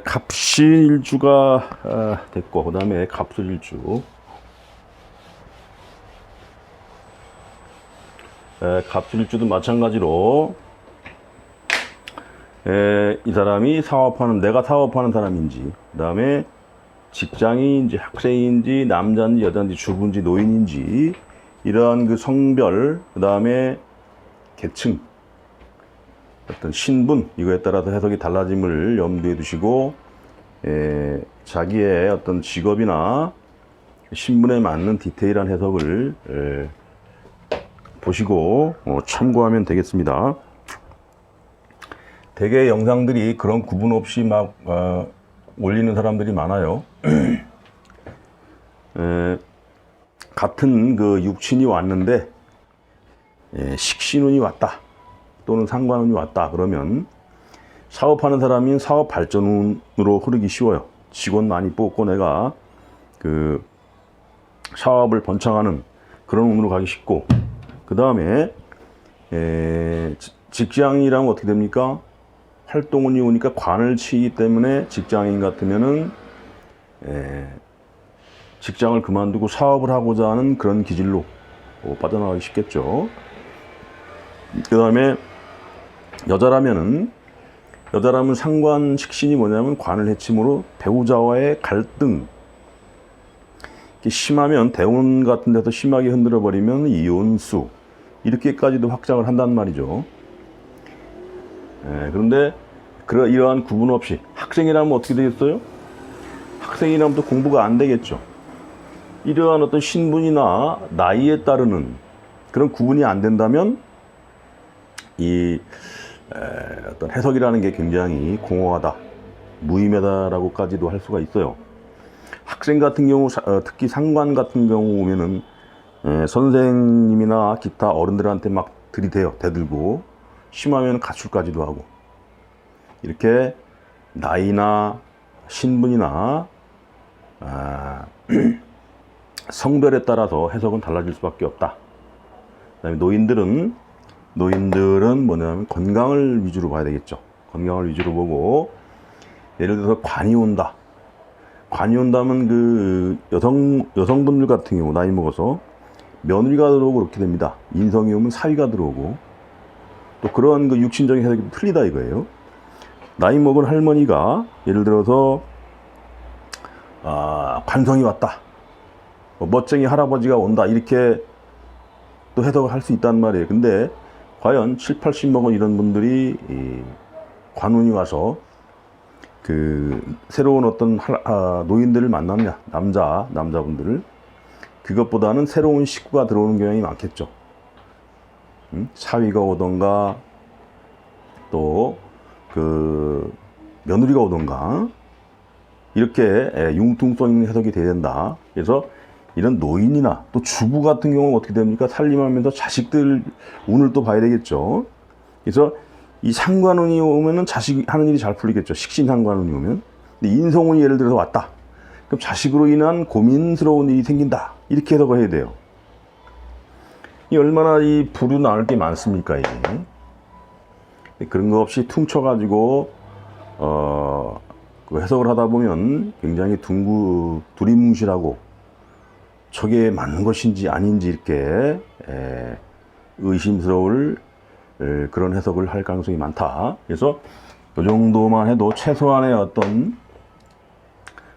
갑실일주가 됐고, 그 다음에 갑술일주. 갑술일주도 마찬가지로 이 사람이 내가 사업하는 사람인지, 그 다음에 직장인인지 학생인지 남자인지 여자인지 주부인지 노인인지 이러한 그 성별, 그 다음에 계층, 어떤 신분, 이거에 따라서 해석이 달라짐을 염두에 두시고 자기의 어떤 직업이나 신분에 맞는 디테일한 해석을 보시고 참고하면 되겠습니다. 대개 영상들이 그런 구분 없이 막 올리는 사람들이 많아요. 같은 그 육친이 왔는데 식신운이 왔다 또는 상관운이 왔다 그러면 사업하는 사람인 사업 발전운으로 흐르기 쉬워요. 직원 많이 뽑고 내가 그 사업을 번창하는 그런 운으로 가기 쉽고, 그 다음에 직장이라면 어떻게 됩니까? 활동운이 오니까 관을 치기 때문에 직장인 같으면은 직장을 그만두고 사업을 하고자 하는 그런 기질로 빠져나가기 쉽겠죠. 그 다음에 여자라면 상관 식신이 뭐냐면 관을 해침으로 배우자와의 갈등, 심하면 대운 같은 데서 심하게 흔들어 버리면 이혼수, 이렇게까지도 확장을 한단 말이죠. 그런데 이러한 구분 없이 학생이라면 어떻게 되겠어요? 학생이라면 또 공부가 안 되겠죠. 이러한 어떤 신분이나 나이에 따르는 그런 구분이 안 된다면 이 어떤 해석이라는 게 굉장히 공허하다, 무의미하다라고까지도 할 수가 있어요. 학생 같은 경우, 특히 상관 같은 경우 오면은 선생님이나 기타 어른들한테 막 대들고 심하면 가출까지도 하고, 이렇게 나이나 신분이나 성별에 따라서 해석은 달라질 수밖에 없다. 그다음에 노인들은 뭐냐면 건강을 위주로 봐야 되겠죠. 건강을 위주로 보고, 예를 들어서 관이 온다. 관이 온다면 그 여성분들 같은 경우 나이 먹어서 며느리가 들어오고 그렇게 됩니다. 인성이 오면 사위가 들어오고, 또 그런 그 육신적인 해석이 틀리다 이거예요. 나이 먹은 할머니가 예를 들어서 관성이 왔다, 멋쟁이 할아버지가 온다, 이렇게 또 해석을 할 수 있단 말이에요. 근데 과연 70, 80 먹은 이런 분들이 관운이 와서 그 새로운 어떤 노인들을 만났냐, 남자분들을, 그것보다는 새로운 식구가 들어오는 경향이 많겠죠. 사위가 오던가 또 그 며느리가 오던가, 이렇게 융통성 있는 해석이 돼야 된다. 그래서 이런 노인이나 또 주부 같은 경우는 어떻게 됩니까? 살림하면서 자식들 운을 또 봐야 되겠죠. 그래서 이 상관운이 오면은 자식 하는 일이 잘 풀리겠죠. 식신 상관운이 오면. 근데 인성운이 예를 들어서 왔다, 그럼 자식으로 인한 고민스러운 일이 생긴다, 이렇게 해석을 해야 돼요. 이 얼마나 이 부류 나눌 게 많습니까, 이게. 그런 거 없이 퉁쳐가지고 그 해석을 하다 보면 굉장히 두리뭉실하고 저게 맞는 것인지 아닌지 이렇게 의심스러울 그런 해석을 할 가능성이 많다. 그래서 이 정도만 해도 최소한의 어떤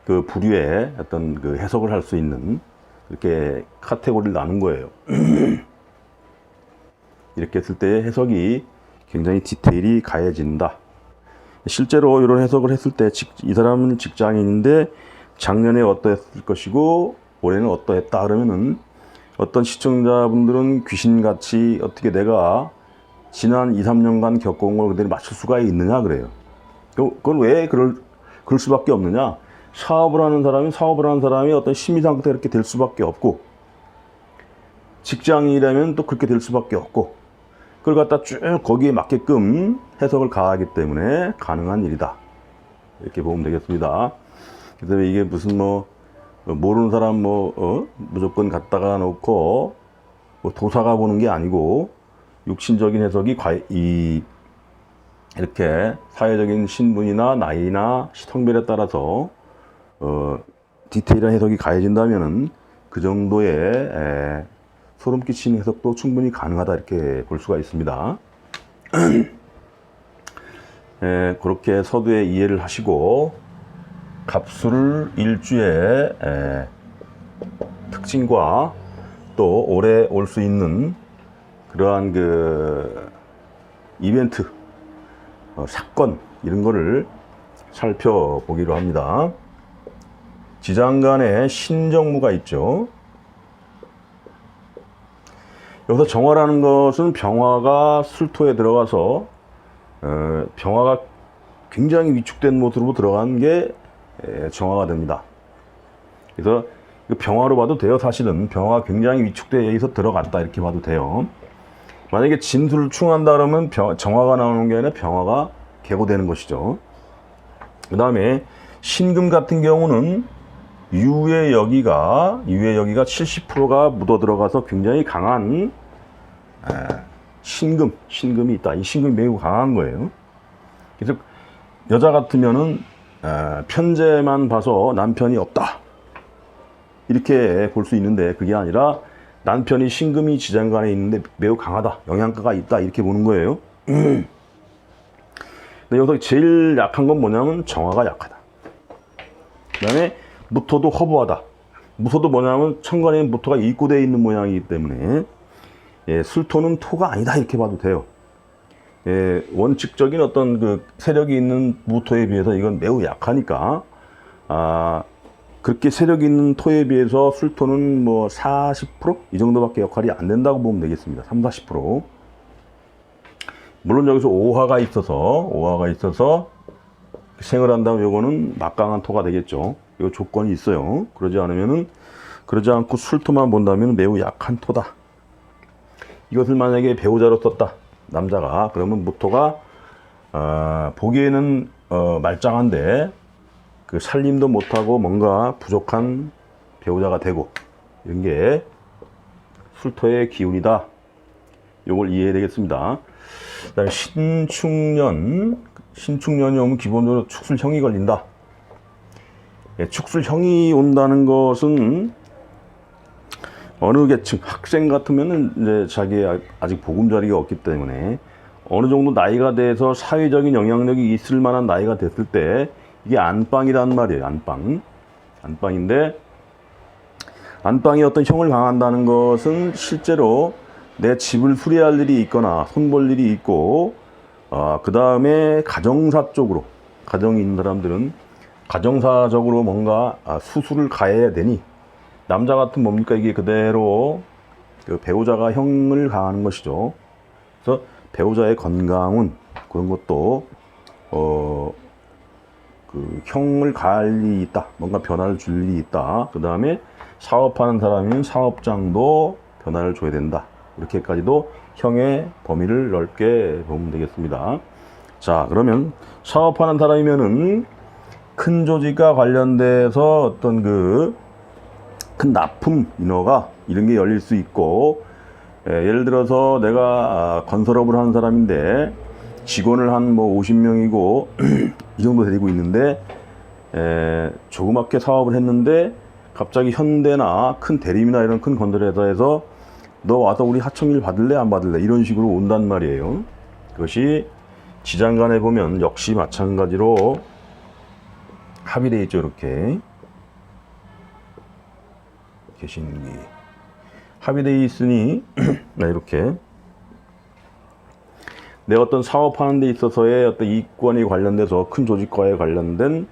그 부류의 어떤 그 해석을 할 수 있는, 이렇게 카테고리를 나눈 거예요. 이렇게 했을 때 해석이 굉장히 디테일이 가해진다. 실제로 이런 해석을 했을 때 이 사람은 직장인인데 작년에 어떠했을 것이고 올해는 어떠했다 그러면은 어떤 시청자분들은 귀신같이 어떻게 내가 지난 2, 3년간 겪어온 걸 그대로 맞출 수가 있느냐 그래요. 그건 왜 그럴 수밖에 없느냐? 사업을 하는 사람이 어떤 심리 상태가 이렇게 될 수밖에 없고, 직장이라면 또 그렇게 될 수밖에 없고, 그걸 갖다 쭉 거기에 맞게끔 해석을 가하기 때문에 가능한 일이다, 이렇게 보면 되겠습니다. 그래서 이게 무슨 모르는 사람 무조건 갖다가 놓고 도사가 보는 게 아니고, 육신적인 해석이 이렇게 사회적인 신분이나 나이나 성별에 따라서 디테일한 해석이 가해진다면은 그 정도의 소름 끼치는 해석도 충분히 가능하다 이렇게 볼 수가 있습니다. 그렇게 서두에 이해를 하시고 갑술 일주의 특징과 또 올해 올 수 있는 그러한 그 이벤트, 사건 이런 거를 살펴보기로 합니다. 지장간에 신정무가 있죠. 여기서 정화라는 것은 병화가 술토에 들어가서 병화가 굉장히 위축된 모습으로 들어간 게 정화가 됩니다. 그래서 병화로 봐도 돼요. 사실은 병화가 굉장히 위축되어 있어 들어갔다 이렇게 봐도 돼요. 만약에 진술을 충한다 그러면 정화가 나오는 게 아니라 병화가 개고되는 것이죠. 그 다음에 신금 같은 경우는 유의 여기가 70%가 묻어 들어가서 굉장히 강한 신금이 있다. 이 신금이 매우 강한 거예요. 그래서 여자 같으면은 편제만 봐서 남편이 없다 이렇게 볼 수 있는데, 그게 아니라 남편이 신금이 지장간에 있는데 매우 강하다, 영양가가 있다 이렇게 보는 거예요. 근데 여기서 제일 약한 건 뭐냐면 정화가 약하다. 그 다음에 무토도 허부하다. 무토도 뭐냐면 천간에 무토가 입고되어 있는 모양이기 때문에 술토는 토가 아니다 이렇게 봐도 돼요. 원칙적인 어떤 그 세력이 있는 무토에 비해서 이건 매우 약하니까 그렇게 세력이 있는 토에 비해서 술토는 뭐 40% 이 정도밖에 역할이 안 된다고 보면 되겠습니다. 30-40%. 물론 여기서 오화가 있어서 생을 한다면 요거는 막강한 토가 되겠죠. 요 조건이 있어요. 그러지 않고 술토만 본다면 매우 약한 토다. 이것을 만약에 배우자로 썼다, 남자가, 그러면 무토가 보기에는 말짱한데 그 살림도 못하고 뭔가 부족한 배우자가 되고, 이런 게 술토의 기운이다. 요걸 이해해야 되겠습니다. 그다음에 신축년이 오면 기본적으로 축술형이 걸린다. 축술형이 온다는 것은 어느 계층, 학생 같으면은 이제 자기 아직 보금자리가 없기 때문에 어느 정도 나이가 돼서 사회적인 영향력이 있을 만한 나이가 됐을 때, 이게 안방이란 말이에요. 안방인데, 안방이 어떤 형을 강한다는 것은 실제로 내 집을 수리할 일이 있거나 손볼 일이 있고, 그 다음에 가정사 쪽으로, 가정이 있는 사람들은 가정사적으로 뭔가 수술을 가해야 되니, 남자 같은 뭡니까? 이게 그대로 그 배우자가 형을 강하는 것이죠. 그래서 배우자의 건강운, 그런 것도 그 형을 가할 일이 있다, 뭔가 변화를 줄 일이 있다. 그 다음에 사업하는 사람이면 사업장도 변화를 줘야 된다. 이렇게까지도 형의 범위를 넓게 보면 되겠습니다. 자, 그러면 사업하는 사람이면은 큰 조직과 관련돼서 어떤 그 큰 납품 인허가 이런 게 열릴 수 있고, 예를 들어서 내가 건설업을 하는 사람인데 직원을 한 뭐 50명이고 이 정도 데리고 있는데 조그맣게 사업을 했는데 갑자기 현대나 큰 대림이나 이런 큰 건설회사에서 너 와서 우리 하청일 받을래 안 받을래 이런 식으로 온단 말이에요. 그것이 지장간에 보면 역시 마찬가지로 합의되어 있죠. 이렇게 계신기 합의되어 있으니 이렇게 내 어떤 사업하는 데 있어서의 어떤 이권이 관련돼서 큰 조직과에 관련된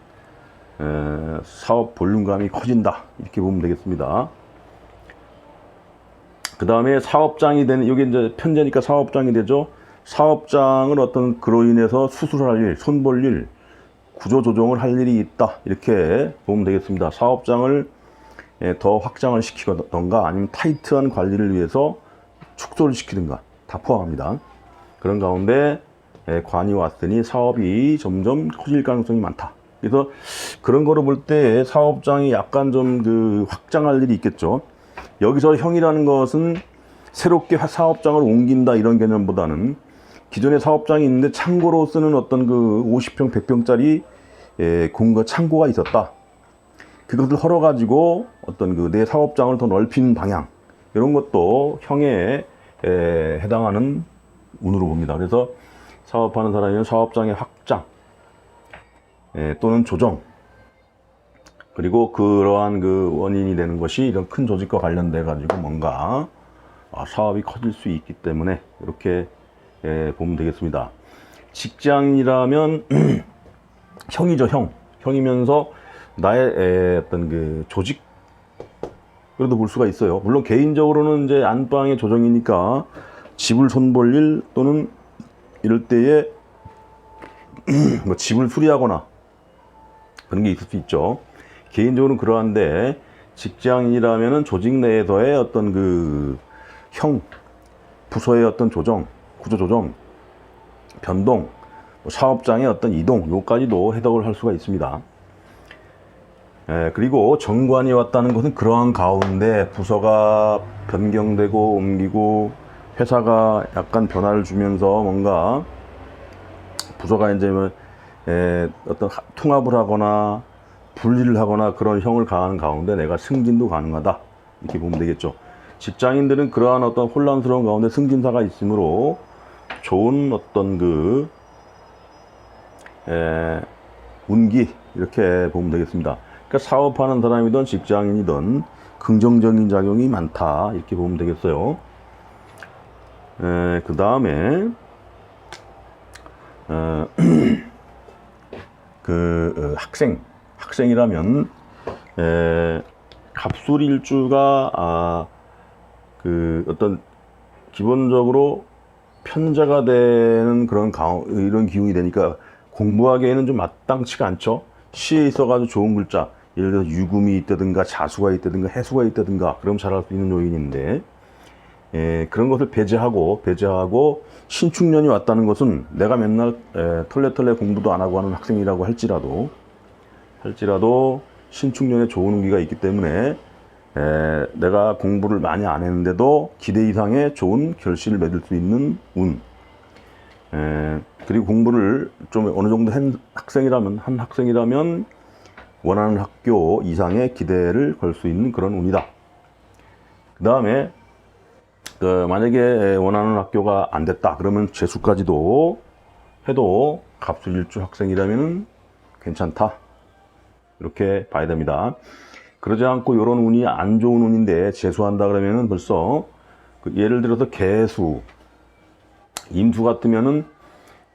사업 볼륨감이 커진다 이렇게 보면 되겠습니다. 그 다음에 사업장이 되는, 이게 이제 편제니까 사업장이 되죠. 사업장을 어떤 그로 인해서 수술할 일, 손볼 일, 구조조정을 할 일이 있다 이렇게 보면 되겠습니다. 사업장을 더 확장을 시키던가 아니면 타이트한 관리를 위해서 축소를 시키든가 다 포함합니다. 그런 가운데 관이 왔으니 사업이 점점 커질 가능성이 많다. 그래서 그런 거를 볼 때 사업장이 약간 좀 그 확장할 일이 있겠죠. 여기서 형이라는 것은 새롭게 사업장을 옮긴다 이런 개념보다는 기존에 사업장이 있는데 창고로 쓰는 어떤 그 50평, 100평짜리 공간 창고가 있었다. 그것을 헐어가지고 어떤 그 내 사업장을 더 넓힌 방향, 이런 것도 형에 해당하는 운으로 봅니다. 그래서 사업하는 사람이면 사업장의 확장 또는 조정, 그리고 그러한 그 원인이 되는 것이 이런 큰 조직과 관련돼 가지고 뭔가 사업이 커질 수 있기 때문에 이렇게 보면 되겠습니다. 직장이라면 형이죠, 형. 형이면서 나의 어떤 그 조직, 그래도 볼 수가 있어요. 물론 개인적으로는 이제 안방의 조정이니까 집을 손볼 일 또는 이럴 때에 뭐 집을 수리하거나 그런 게 있을 수 있죠. 개인적으로는 그러한데, 직장인이라면은 조직 내에서의 어떤 그 형, 부서의 어떤 조정, 구조 조정, 변동, 사업장의 어떤 이동, 요까지도 해석을 할 수가 있습니다. 그리고 정관이 왔다는 것은 그러한 가운데 부서가 변경되고 옮기고 회사가 약간 변화를 주면서 뭔가 부서가 이제 어떤 통합을 하거나 분리를 하거나 그런 형을 가하는 가운데 내가 승진도 가능하다, 이렇게 보면 되겠죠. 직장인들은 그러한 어떤 혼란스러운 가운데 승진사가 있으므로 좋은 어떤 그 운기, 이렇게 보면 되겠습니다. 그러니까 사업하는 사람이든 직장인이든 긍정적인 작용이 많다, 이렇게 보면 되겠어요. 그 다음에 학생이라면 갑술일주가 그 어떤 기본적으로 편자가 되는 그런 이런 기운이 되니까 공부하기에는 좀 마땅치가 않죠. 시에 있어가지고 좋은 글자, 예를 들어서 유금이 있다든가 자수가 있다든가 해수가 있다든가 그럼 잘할 수 있는 요인인데, 그런 것을 배제하고 신축년이 왔다는 것은 내가 맨날 털레털레 공부도 안 하고 하는 학생이라고 할지라도 신축년에 좋은 운기가 있기 때문에 내가 공부를 많이 안 했는데도 기대 이상의 좋은 결실을 맺을 수 있는 운, 그리고 공부를 좀 어느 정도 한 학생이라면 원하는 학교 이상의 기대를 걸 수 있는 그런 운이다. 그 다음에 만약에 원하는 학교가 안 됐다 그러면 재수까지도 해도 갑술일주 학생이라면 괜찮다, 이렇게 봐야 됩니다. 그러지 않고 이런 운이 안 좋은 운인데 재수한다 그러면은 벌써 예를 들어서 개수, 임수 같으면은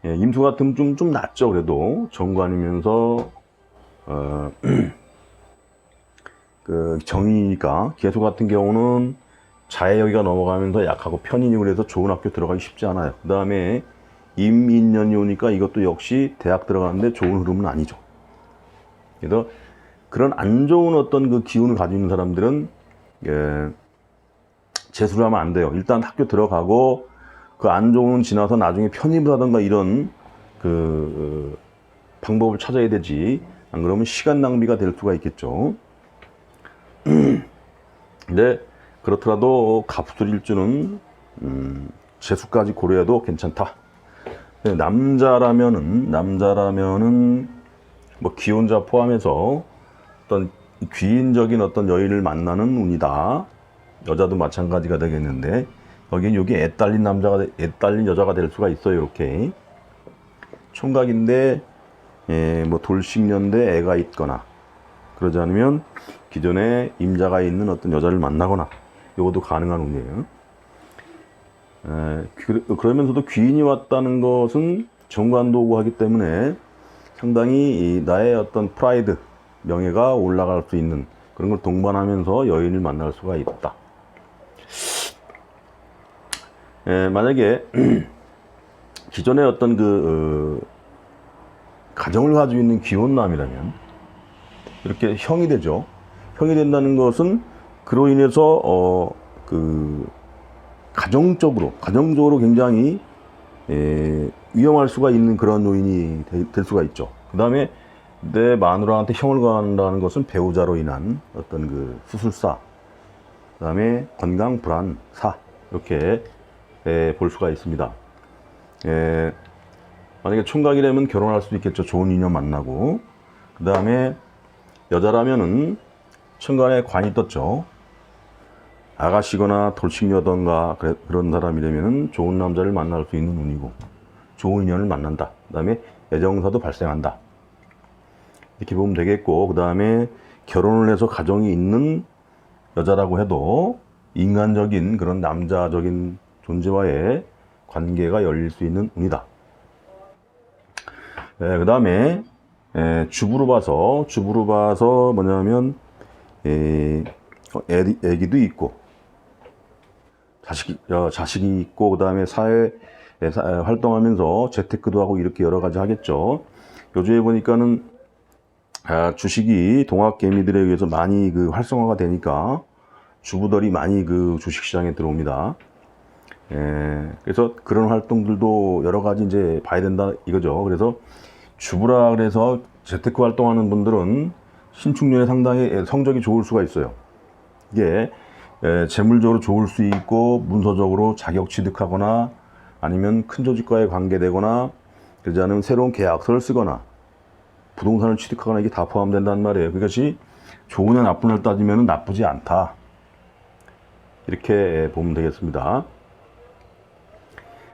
임수 같으면 좀 낫죠. 그래도 정관이면서 그 정인이니까. 개수 같은 경우는 자해여기가 넘어가면서 약하고 편인이, 그래서 좋은 학교 들어가기 쉽지 않아요. 그 다음에 임인년이 오니까 이것도 역시 대학 들어가는데 좋은 흐름은 아니죠. 그래서 그런 안 좋은 어떤 그 기운을 가지고 있는 사람들은 재수를 하면 안 돼요. 일단 학교 들어가고 그 안 좋은 지나서 나중에 편입을 하던가 이런 그 방법을 찾아야 되지, 안 그러면 시간 낭비가 될 수가 있겠죠. 근데 그렇더라도 갑술일주는 재수까지 고려해도 괜찮다. 남자라면은 뭐 기혼자 포함해서 어떤 귀인적인 어떤 여인을 만나는 운이다. 여자도 마찬가지가 되겠는데 여긴 여기 애 딸린 여자가 될 수가 있어요. 이렇게 총각인데 뭐 돌식년대 애가 있거나, 그러지 않으면 기존에 임자가 있는 어떤 여자를 만나거나, 이것도 가능한 운이에요. 그러면서도 귀인이 왔다는 것은 정관도 오고 하기 때문에 상당히 나의 어떤 프라이드, 명예가 올라갈 수 있는 그런 걸 동반하면서 여인을 만날 수가 있다. 만약에 기존에 어떤 가정을 가지고 있는 기혼남이라면 이렇게 형이 되죠. 형이 된다는 것은 그로 인해서 가정적으로 굉장히 위험할 수가 있는 그런 요인이 될 수가 있죠. 그 다음에 내 마누라한테 형을 가한다는 것은 배우자로 인한 어떤 그 수술사, 그 다음에 건강 불안사, 이렇게 볼 수가 있습니다. 만약에 총각이 되면 결혼할 수도 있겠죠. 좋은 인연 만나고. 그 다음에 여자라면은 천간에 관이 떴죠. 아가씨거나 돌싱녀던가 그런 사람이라면 좋은 남자를 만날 수 있는 운이고, 좋은 인연을 만난다. 그 다음에 애정사도 발생한다. 이렇게 보면 되겠고, 그 다음에 결혼을 해서 가정이 있는 여자라고 해도 인간적인 그런 남자적인 존재와의 관계가 열릴 수 있는 운이다. 그 다음에 주부로 봐서 뭐냐면 애기도 있고 자식이 있고, 그 다음에 사회 활동하면서 재테크도 하고 이렇게 여러 가지 하겠죠. 요즘에 보니까는 주식이 동학개미들에 의해서 많이 그 활성화가 되니까 주부들이 많이 그 주식시장에 들어옵니다. 그래서 그런 활동들도 여러 가지 이제 봐야 된다 이거죠. 그래서 주부라 그래서 재테크 활동하는 분들은 신축년에 상당히 성적이 좋을 수가 있어요. 이게 재물적으로 좋을 수 있고, 문서적으로 자격 취득하거나 아니면 큰 조직과의 관계되거나, 그러지 않으면 새로운 계약서를 쓰거나 부동산을 취득하거나, 이게 다 포함된단 말이에요. 그것이 좋으냐 나쁘냐 따지면 나쁘지 않다, 이렇게 보면 되겠습니다.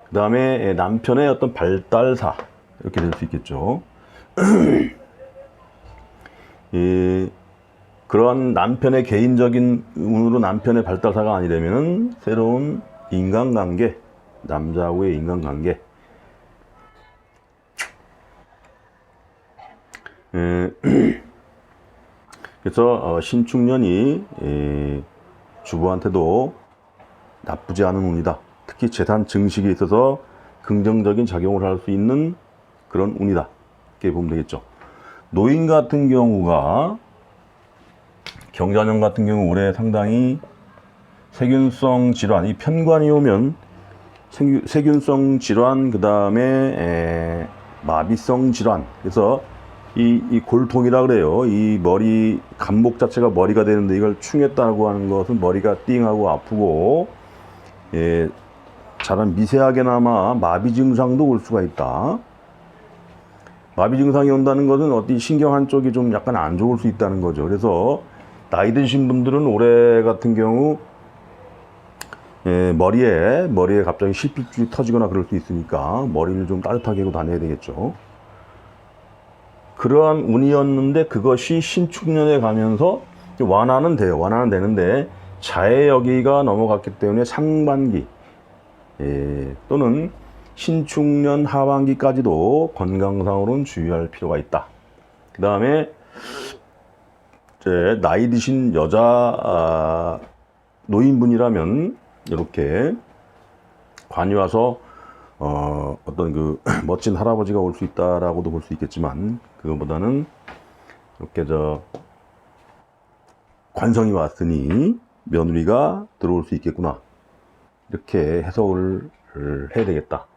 그 다음에 남편의 어떤 발달사, 이렇게 될 수 있겠죠. 그러한 남편의 개인적인 운으로 남편의 발달사가 아니라면 새로운 인간관계, 남자하고의 인간관계, 그래서 신축년이 주부한테도 나쁘지 않은 운이다. 특히 재산 증식에 있어서 긍정적인 작용을 할 수 있는 그런 운이다, 이렇게 보면 되겠죠. 노인 같은 경우가, 경자년 같은 경우 올해 상당히 세균성 질환, 이 편관이 오면 세균성 질환, 그 다음에 마비성 질환, 그래서 이 골통이라 그래요. 이 머리 감목 자체가 머리가 되는데 이걸 충했다고 하는 것은 머리가 띵하고 아프고, 자란 미세하게나마 마비 증상도 올 수가 있다. 마비 증상이 온다는 것은 어디 신경 한쪽이 좀 약간 안 좋을 수 있다는 거죠. 그래서 나이 드신 분들은 올해 같은 경우 머리에 갑자기 실핏줄이 터지거나 그럴 수 있으니까 머리를 좀 따뜻하게 하고 다녀야 되겠죠. 그러한 운이었는데 그것이 신축년에 가면서 완화는 돼요. 완화는 되는데 자해여기가 넘어갔기 때문에 상반기 또는 신축년 하반기까지도 건강상으로는 주의할 필요가 있다. 그 다음에 나이 드신 여자 노인분이라면 이렇게 관이 와서 어떤 그 멋진 할아버지가 올 수 있다라고도 볼 수 있겠지만, 그거보다는 이렇게 관성이 왔으니 며느리가 들어올 수 있겠구나, 이렇게 해석을 해야 되겠다,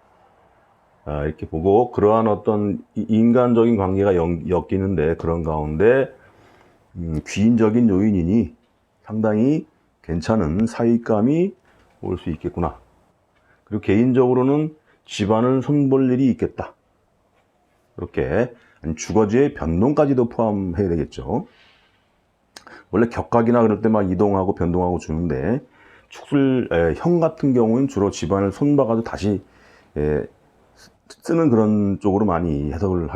이렇게 보고, 그러한 어떤 인간적인 관계가 엮이는데 그런 가운데 귀인적인 요인이니 상당히 괜찮은 사윗감이 올 수 있겠구나. 그리고 개인적으로는 집안을 손볼 일이 있겠다. 이렇게 주거지의 변동까지도 포함해야 되겠죠. 원래 격각이나 그럴 때 막 이동하고 변동하고 주는데, 형 같은 경우는 주로 집안을 손봐가지고 다시 쓰는 그런 쪽으로 많이 해석을 하게